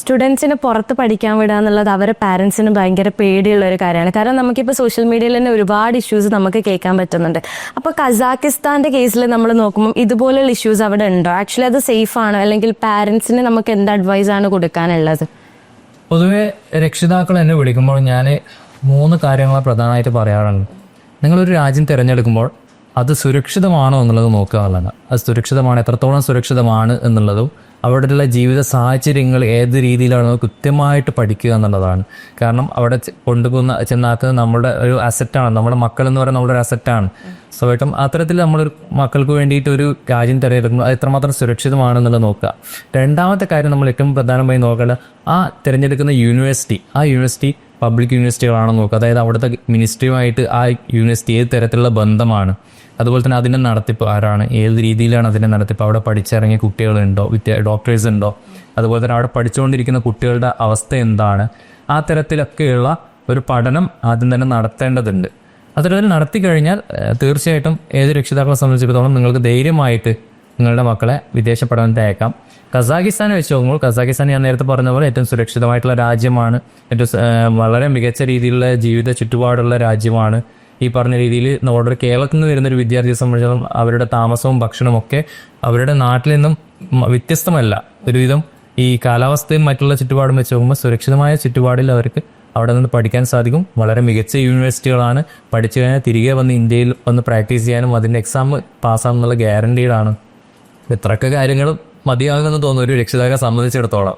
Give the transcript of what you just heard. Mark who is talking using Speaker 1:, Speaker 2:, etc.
Speaker 1: സ്റ്റുഡൻസിന് പുറത്ത് പഠിക്കാൻ വിടുക എന്നുള്ളത് അവരെ പാരൻസിന് ഭയങ്കര പേടിയുള്ള ഒരു കാര്യമാണ്. കാരണം നമുക്കിപ്പോൾ സോഷ്യൽ മീഡിയയിൽ തന്നെ ഒരുപാട് ഇഷ്യൂസ് നമുക്ക് കേൾക്കാൻ പറ്റുന്നുണ്ട്. അപ്പോൾ കസാക്കിസ്ഥാൻ്റെ കേസിൽ നമ്മൾ നോക്കുമ്പോൾ ഇതുപോലുള്ള ഇഷ്യൂസ് അവിടെ ഉണ്ടോ? ആക്ച്വലി അത് സേഫ് ആണോ? അല്ലെങ്കിൽ പാരൻസിന് നമുക്ക് എന്ത് അഡ്വൈസാണ് കൊടുക്കാനുള്ളത്?
Speaker 2: പൊതുവെ രക്ഷിതാക്കൾ എന്നെ വിളിക്കുമ്പോൾ ഞാൻ 3 കാര്യങ്ങൾ പ്രധാനമായിട്ട് പറയാറുണ്ട്. നിങ്ങളൊരു രാജ്യം തിരഞ്ഞെടുക്കുമ്പോൾ അത് സുരക്ഷിതമാണോ എന്നുള്ളത് നോക്കുക എന്നുള്ളതാണ്. അത് സുരക്ഷിതമാണ്, എത്രത്തോളം സുരക്ഷിതമാണ് എന്നുള്ളതും അവിടെയുള്ള ജീവിത സാഹചര്യങ്ങൾ ഏത് രീതിയിലാണോ കൃത്യമായിട്ട് പഠിക്കുക എന്നുള്ളതാണ്. കാരണം അവിടെ കൊണ്ടുപോകുന്ന ചെന്നാക്കുന്നത് നമ്മുടെ ഒരു അസറ്റാണ്. നമ്മുടെ മക്കൾ എന്ന് പറയുന്നത് നമ്മുടെ ഒരു അസറ്റാണ്. സ്വയം അത്തരത്തിൽ നമ്മളൊരു മക്കൾക്ക് വേണ്ടിയിട്ട് ഒരു രാജ്യം തിരഞ്ഞെടുക്കുമ്പോൾ അത് എത്രമാത്രം സുരക്ഷിതമാണെന്നുള്ളത് നോക്കുക. രണ്ടാമത്തെ കാര്യം നമ്മൾ ഏറ്റവും പ്രധാനമായി നോക്കേണ്ടത് ആ തിരഞ്ഞെടുക്കുന്ന യൂണിവേഴ്സിറ്റി, ആ യൂണിവേഴ്സിറ്റി പബ്ലിക് യൂണിവേഴ്സിറ്റികളാണെന്ന് നോക്കുക. അതായത് അവിടുത്തെ മിനിസ്ട്രിയുമായിട്ട് ആ യൂണിവേഴ്സിറ്റി ഏത് തരത്തിലുള്ള ബന്ധമാണ്, അതുപോലെ തന്നെ അതിൻ്റെ നടത്തിപ്പ് ആരാണ്, ഏത് രീതിയിലാണ് അതിൻ്റെ നടത്തിപ്പ്, അവിടെ പഠിച്ചിറങ്ങിയ കുട്ടികളുണ്ടോ, ഡോക്ടേഴ്സ് ഉണ്ടോ, അതുപോലെ തന്നെ അവിടെ പഠിച്ചുകൊണ്ടിരിക്കുന്ന കുട്ടികളുടെ അവസ്ഥ എന്താണ്, ആ തരത്തിലൊക്കെയുള്ള ഒരു പഠനം ആദ്യം തന്നെ നടത്തേണ്ടതുണ്ട്. അത്തരത്തിൽ നടത്തി കഴിഞ്ഞാൽ തീർച്ചയായിട്ടും ഏത് രക്ഷിതാക്കളെ സംബന്ധിച്ചിടത്തോളം നിങ്ങൾക്ക് ധൈര്യമായിട്ട് നിങ്ങളുടെ മക്കളെ വിദേശ പഠനത്തിന് അയക്കാം. കസാഖിസ്ഥാനെ വെച്ച് നോക്കുമ്പോൾ കസാഖിസ്ഥാൻ ഞാൻ നേരത്തെ പറഞ്ഞ പോലെ ഏറ്റവും സുരക്ഷിതമായിട്ടുള്ള രാജ്യമാണ്, ഏറ്റവും വളരെ മികച്ച രീതിയിലുള്ള ജീവിത ചുറ്റുപാടുള്ള രാജ്യമാണ്. ഈ പറഞ്ഞ രീതിയിൽ നമ്മുടെ കേരളത്തിൽ നിന്ന് വരുന്നൊരു വിദ്യാർത്ഥിയെ സംബന്ധിച്ചിടത്തോളം അവരുടെ താമസവും ഭക്ഷണവും ഒക്കെ അവരുടെ നാട്ടിൽ നിന്നും വ്യത്യസ്തമല്ല. ഒരുവിധം ഈ കാലാവസ്ഥയും മറ്റുള്ള ചുറ്റുപാടും വെച്ച് നോക്കുമ്പോൾ സുരക്ഷിതമായ ചുറ്റുപാടിൽ അവർക്ക് അവിടെ നിന്ന് പഠിക്കാൻ സാധിക്കും. വളരെ മികച്ച യൂണിവേഴ്സിറ്റികളാണ്. പഠിച്ചു കഴിഞ്ഞാൽ തിരികെ വന്ന് ഇന്ത്യയിൽ വന്ന് പ്രാക്ടീസ് ചെയ്യാനും അതിൻ്റെ എക്സാം പാസ്സാകുന്നുള്ള ഗ്യാരണ്ടീഡാണ്. ഇത്രയൊക്കെ കാര്യങ്ങളും മതിയാകുമെന്ന് തോന്നുന്നു ഒരു രക്ഷിതാക്കളെ സംബന്ധിച്ചിടത്തോളം.